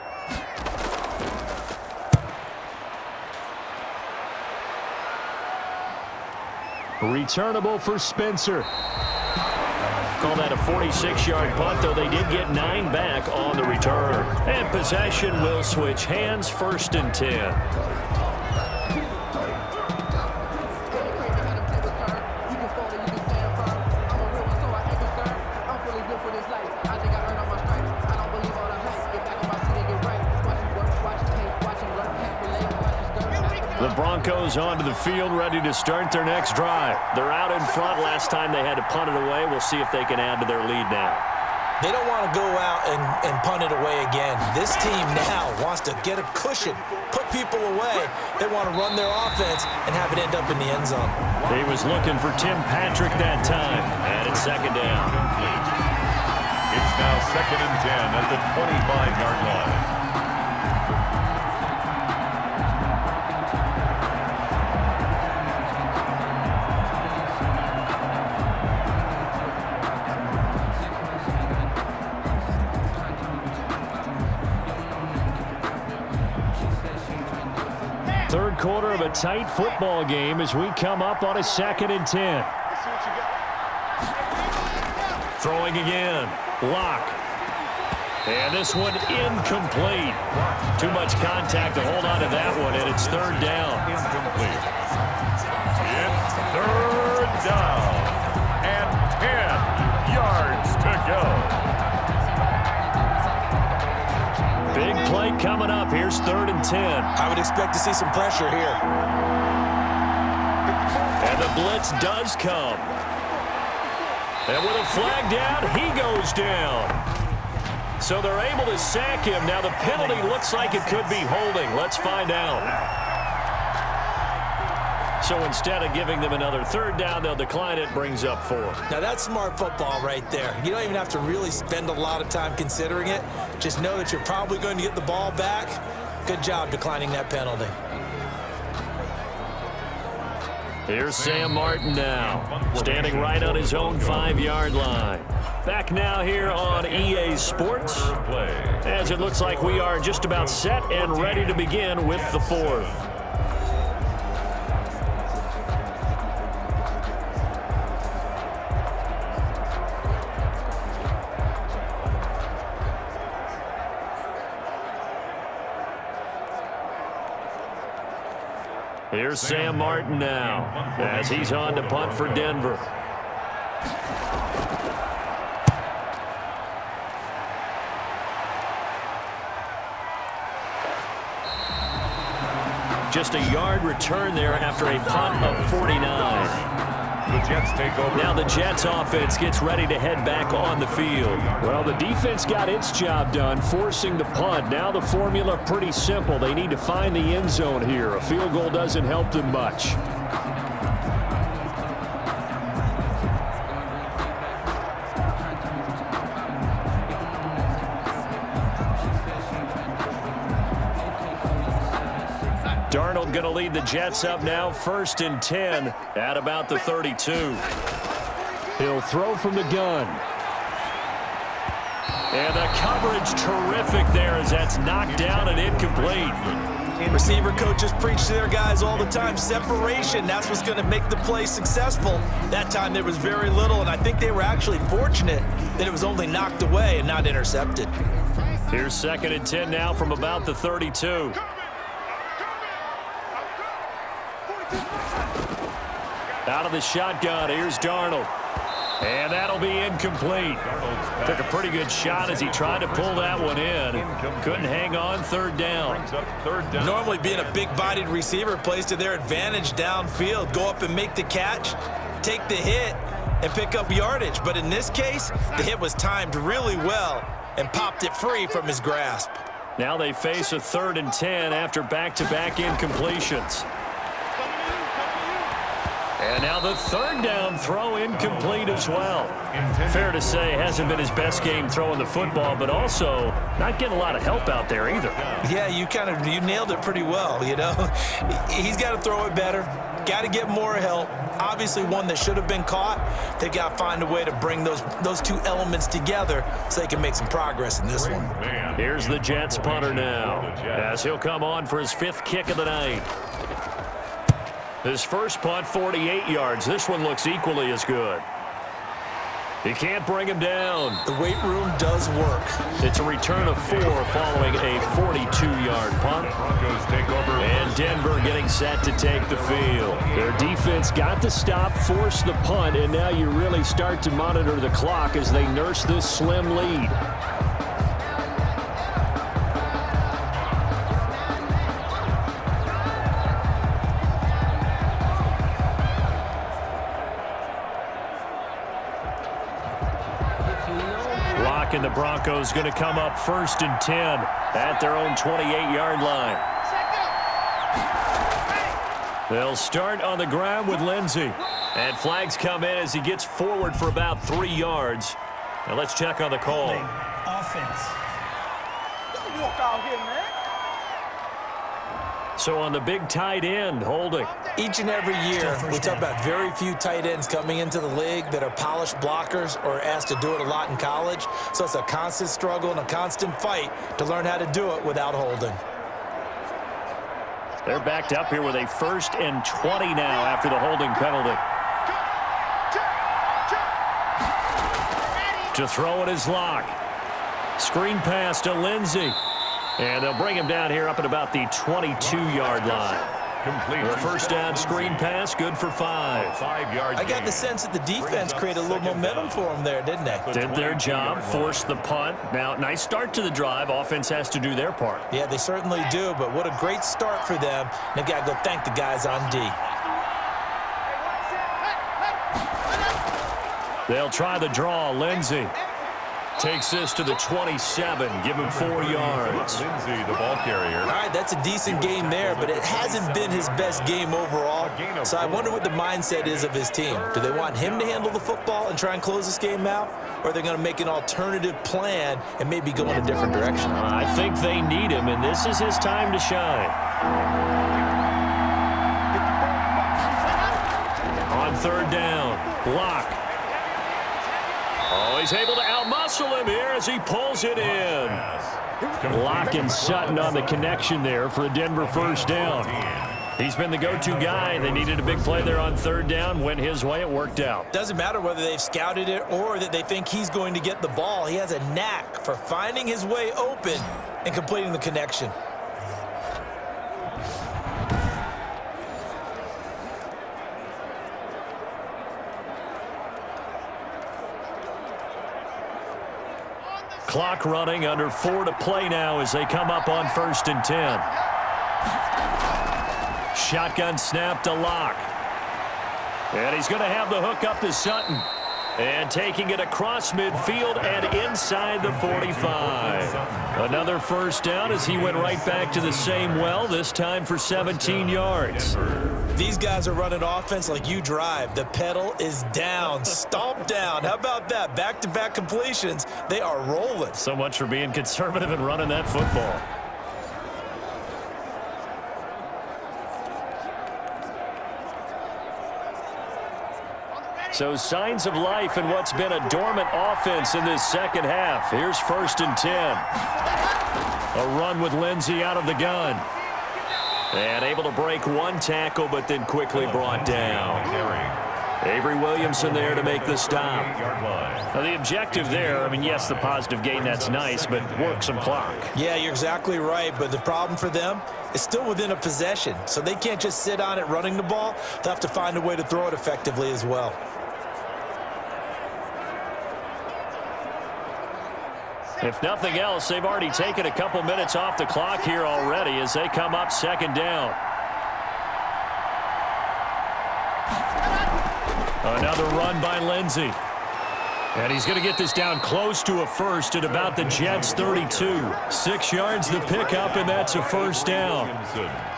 S2: Returnable for Spencer. Call that a 46-yard punt, though they did get 9 back on the return. And possession will switch hands, 1st and 10. The Broncos onto the field, ready to start their next drive. They're out in front. Last time they had to punt it away. We'll see if they can add to their lead now.
S3: They don't want to go out and punt it away again. This team now wants to get a cushion, put people away. They want to run their offense and have it end up in the end zone.
S2: He was looking for Tim Patrick that time, and it's 2nd down.
S1: It's now 2nd and 10 at the 25-yard line.
S2: Third quarter of a tight football game as we come up on a 2nd and 10. Throwing again. Lock. And this one incomplete. Too much contact to hold on to that one, and it's 3rd down.
S1: Incomplete. It's 3rd down and 10 yards to go.
S2: Big play coming up. Here's 3rd and 10.
S3: I would expect to see some pressure here.
S2: And the blitz does come. And with a flag down, he goes down. So they're able to sack him. Now the penalty looks like it could be holding. Let's find out. So instead of giving them another 3rd down, they'll decline it, brings up 4.
S3: Now that's smart football right there. You don't even have to really spend a lot of time considering it. Just know that you're probably going to get the ball back. Good job declining that penalty.
S2: Here's Sam Martin now, standing right on his own 5-yard line. Back now here on EA Sports, as it looks like we are just about set and ready to begin with the 4th. Here's Sam Martin now as he's on to punt for Denver. Just a yard return there after a punt of 49.
S1: The Jets take over.
S2: Now the Jets offense gets ready to head back on the field. Well, the defense got its job done, forcing the punt. Now the formula pretty simple. They need to find the end zone here. A field goal doesn't help them much. Darnold going to lead the Jets up now, 1st and 10 at about the 32. He'll throw from the gun. And the coverage terrific there as that's knocked down and incomplete.
S3: Receiver coaches preach to their guys all the time. Separation, that's what's going to make the play successful. That time there was very little, and I think they were actually fortunate that it was only knocked away and not intercepted.
S2: Here's 2nd and 10 now from about the 32. Out of the shotgun, here's Darnold. And that'll be incomplete. Took a pretty good shot as he tried to pull that one in. Couldn't hang on, 3rd down.
S3: Normally being a big-bodied receiver plays to their advantage downfield. Go up and make the catch, take the hit, and pick up yardage. But in this case, the hit was timed really well and popped it free from his grasp.
S2: Now they face a 3rd and 10 after back-to-back incompletions. And now the 3rd down throw incomplete as well. Fair to say, hasn't been his best game throwing the football, but also not getting a lot of help out there either.
S3: Yeah, you nailed it pretty well, you know. He's got to throw it better, got to get more help. Obviously one that should have been caught. They got to find a way to bring those two elements together so they can make some progress in this one.
S2: Here's the Jets punter now as he'll come on for his 5th kick of the night. His first punt, 48 yards. This one looks equally as good. He can't bring him down.
S3: The weight room does work.
S2: It's a return of 4 following a 42-yard punt.
S1: Broncos take over.
S2: And Denver getting set to take the field. Their defense got the stop, forced the punt, and now you really start to monitor the clock as they nurse this slim lead. And the Broncos going to come up 1st and 10 at their own 28-yard line. They'll start on the ground with Lindsey. And flags come in as he gets forward for about 3 yards. Now let's check on the call.
S5: Offense.
S7: Don't walk out here, man.
S2: So on the big tight end, holding.
S3: Each and every year, we talk about very few tight ends coming into the league that are polished blockers or asked to do it a lot in college. So it's a constant struggle and a constant fight to learn how to do it without holding.
S2: They're backed up here with a 1st and 20 now after the holding penalty. To throw it is Locke. Screen pass to Lindsey. And they'll bring him down here up at about the 22-yard line.
S1: Complete.
S2: The 1st down screen pass, good for 5.
S1: 5 yards.
S3: I got the sense that the defense created a little momentum for them there, didn't they?
S2: Did their job, forced the punt. Now, nice start to the drive. Offense has to do their part.
S3: Yeah, they certainly do, but what a great start for them. They've got to go thank the guys on D.
S2: They'll try the draw. Lindsey takes this to the 27. Give him 4 yards.
S1: Lindsey, the ball carrier.
S3: All right, that's a decent game there, but it hasn't been his best game overall. So I wonder what the mindset is of his team. Do they want him to handle the football and try and close this game out? Or are they going to make an alternative plan and maybe go in a different direction?
S2: I think they need him, and this is his time to shine. On 3rd down, Locke. Oh, he's able to outmuscle him here as he pulls it in. Locke and Sutton on the connection there for a Denver 1st down. He's been the go-to guy. They needed a big play there on 3rd down. Went his way. It worked out.
S3: Doesn't matter whether they've scouted it or that they think he's going to get the ball. He has a knack for finding his way open and completing the connection.
S2: Clock running, under 4 to play now as they come up on 1st and 10. Shotgun snap to Locke. And he's going to have the hook up to Sutton. And taking it across midfield and inside the 45. Another first down as he went right back to the same well, this time for 17 yards.
S3: These guys are running offense like you drive. The pedal is down, stomp down. How about that? Back-to-back completions. They are rolling.
S2: So much for being conservative and running that football. So signs of life in what's been a dormant offense in this second half. Here's 1st and 10. A run with Lindsey out of the gun. And able to break one tackle, but then quickly brought down. Avery Williamson there to make the stop. Now the objective there, I mean, yes, the positive gain, that's nice, but work some clock.
S3: Yeah, you're exactly right, but the problem for them is still within a possession, so they can't just sit on it running the ball. They'll have to find a way to throw it effectively as well.
S2: If nothing else, they've already taken a couple minutes off the clock here already as they come up 2nd down. Another run by Lindsey. And he's going to get this down close to a first at about the Jets' 32. 6 yards the pickup, and that's a first down.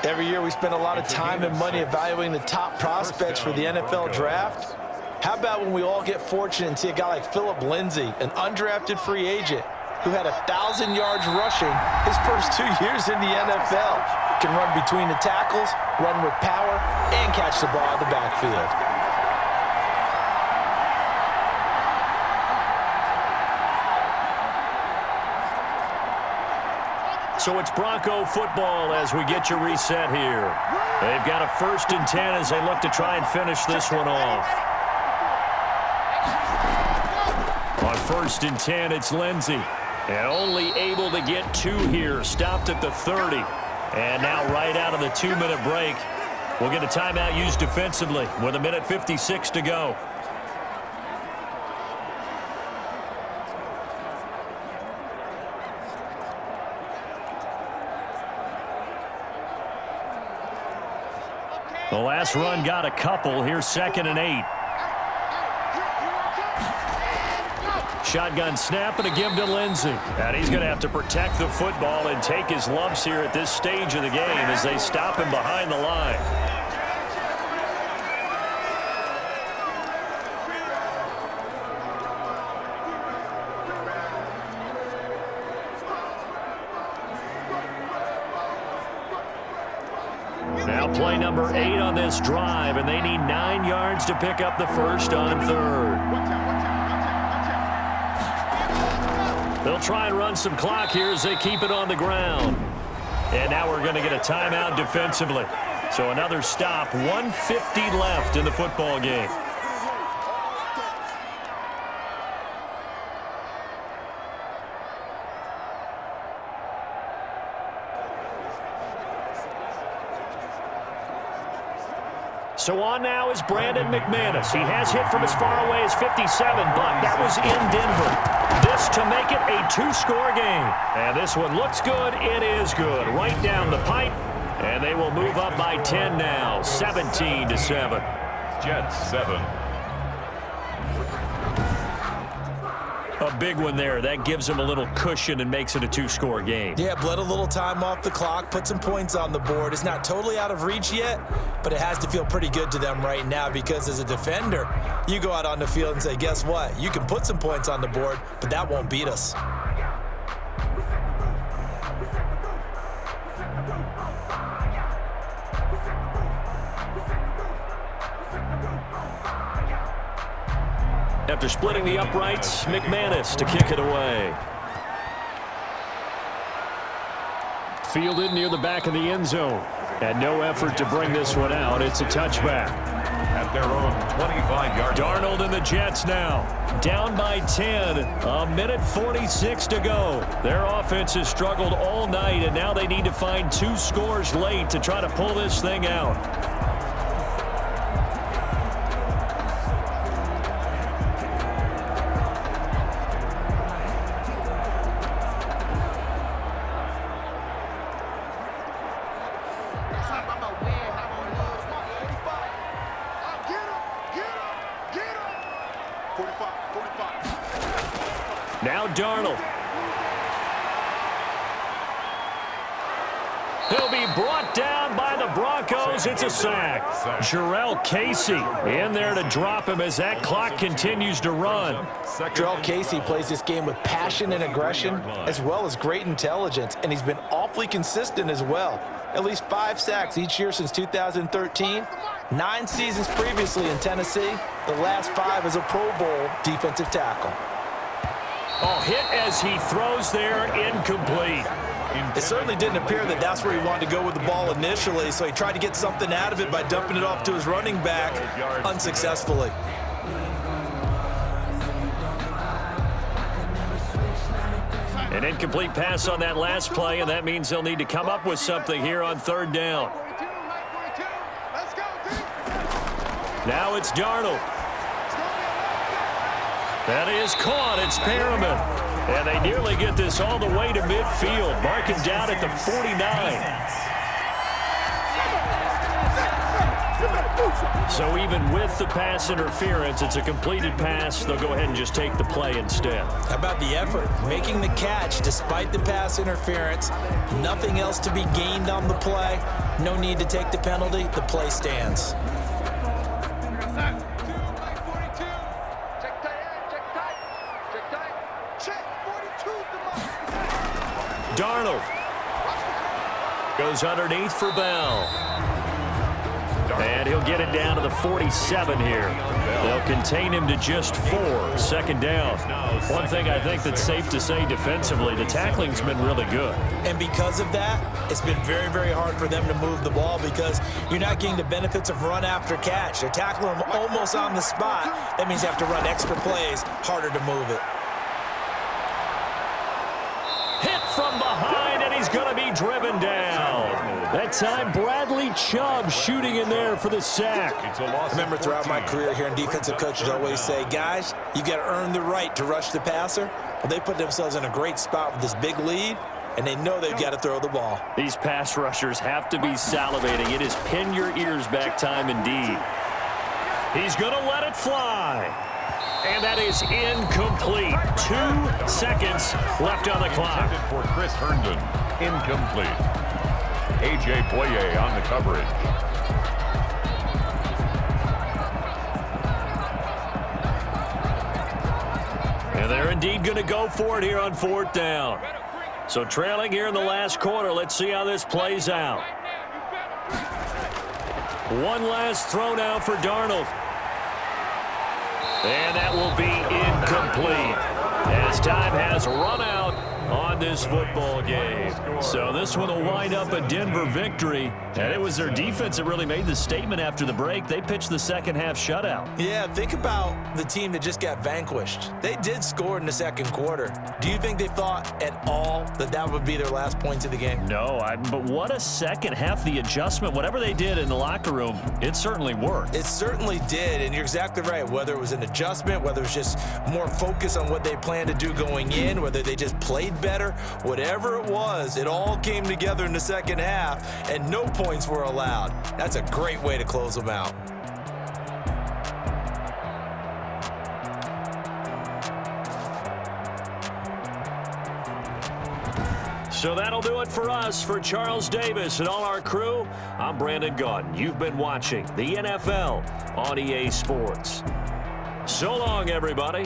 S3: Every year we spend a lot of time and money evaluating the top prospects for the NFL draft. How about when we all get fortunate and see a guy like Phillip Lindsay, an undrafted free agent, who had 1,000 yards rushing his first 2 years in the NFL. Can run between the tackles, run with power, and catch the ball out of the backfield.
S2: So it's Bronco football as we get you reset here. They've got a 1st and 10 as they look to try and finish this one off. On 1st and 10, it's Lindsey. And only able to get 2 here. Stopped at the 30. And now right out of the 2-minute break, we'll get a timeout used defensively with 1:56 to go. The last run got a couple. Here's 2nd and 8. Shotgun snap and a give to Lindsey. And he's going to have to protect the football and take his lumps here at this stage of the game as they stop him behind the line. Now play number 8 on this drive, and they need 9 yards to pick up the first on 3rd. They'll try and run some clock here as they keep it on the ground. And now we're going to get a timeout defensively. So another stop, 1:50 left in the football game. So on now is Brandon McManus. He has hit from as far away as 57, but that was in Denver. This to make it a 2-score game. And this one looks good. It is good. Right down the pipe. And they will move up by 10 now, 17-7.
S1: Jets 7.
S2: A big one there. That gives them a little cushion and makes it a 2-score game.
S3: Yeah, bled a little time off the clock, put some points on the board. It's not totally out of reach yet, but it has to feel pretty good to them right now because as a defender, you go out on the field and say, guess what? You can put some points on the board, but that won't beat us.
S2: After splitting the uprights, McManus to kick it away. Fielded near the back of the end zone. And no effort to bring this one out. It's a touchback.
S1: At their own 25-yard line.
S2: Darnold and the Jets now. Down by 10. 1:46 to go. Their offense has struggled all night, and now they need to find 2 scores late to try to pull this thing out. Darnold. He'll be brought down by the Broncos. It's a sack. Jarrell Casey in there to drop him as that clock continues to run.
S3: Jarrell Casey plays this game with passion and aggression, as well as great intelligence, and he's been awfully consistent as well. At least 5 sacks each year since 2013, 9 seasons previously in Tennessee, the last 5 as a Pro Bowl defensive tackle.
S2: Oh, hit as he throws there, incomplete.
S3: It certainly didn't appear that that's where he wanted to go with the ball initially, so he tried to get something out of it by dumping it off to his running back unsuccessfully.
S2: An incomplete pass on that last play, and that means they'll need to come up with something here on 3rd down. Now it's Darnold. That is caught. It's Perriman. And they nearly get this all the way to midfield. Mark him down at the 49. So even with the pass interference, it's a completed pass. They'll go ahead and just take the play instead.
S3: How about the effort? Making the catch despite the pass interference. Nothing else to be gained on the play. No need to take the penalty. The play stands.
S2: Darnold goes underneath for Bell. And he'll get it down to the 47 here. They'll contain him to just 4. 2nd down. One thing I think that's safe to say defensively, the tackling's been really good.
S3: And because of that, it's been very, very hard for them to move the ball because you're not getting the benefits of run after catch. They're tackling them almost on the spot. That means you have to run extra plays, harder to move it.
S2: Hit from behind, and he's going to be driven down. That time, Bradley Chubb shooting in there for the sack.
S3: I remember throughout my career hearing defensive coaches always say, guys, you got to earn the right to rush the passer. Well, they put themselves in a great spot with this big lead, and they know they've got to throw the ball.
S2: These pass rushers have to be salivating. It is pin your ears back time indeed. He's going to let it fly. And that is incomplete. 2 seconds left on the clock.
S1: For Chris Herndon, incomplete. A.J. Boye on the coverage.
S2: And they're indeed going to go for it here on 4th down. So trailing here in the last quarter. Let's see how this plays out. One last throw now for Darnold. And that will be incomplete as time has run out on this football game. So this one will wind up a Denver victory. And it was their defense that really made the statement after the break. They pitched the second half shutout.
S3: Yeah, think about the team that just got vanquished. They did score in the 2nd quarter. Do you think they thought at all that that would be their last points of the game?
S2: No, but what a second half. The adjustment, whatever they did in the locker room, it certainly worked.
S3: It certainly did, and you're exactly right. Whether it was an adjustment, whether it was just more focus on what they planned to do going in, whether they just played better, whatever it was, it all came together in the 2nd half, and no points were allowed. That's a great way to close them out.
S2: So that'll do it for us. For Charles Davis and all our crew, I'm Brandon Gaudin. You've been watching the NFL on EA Sports. So long, everybody.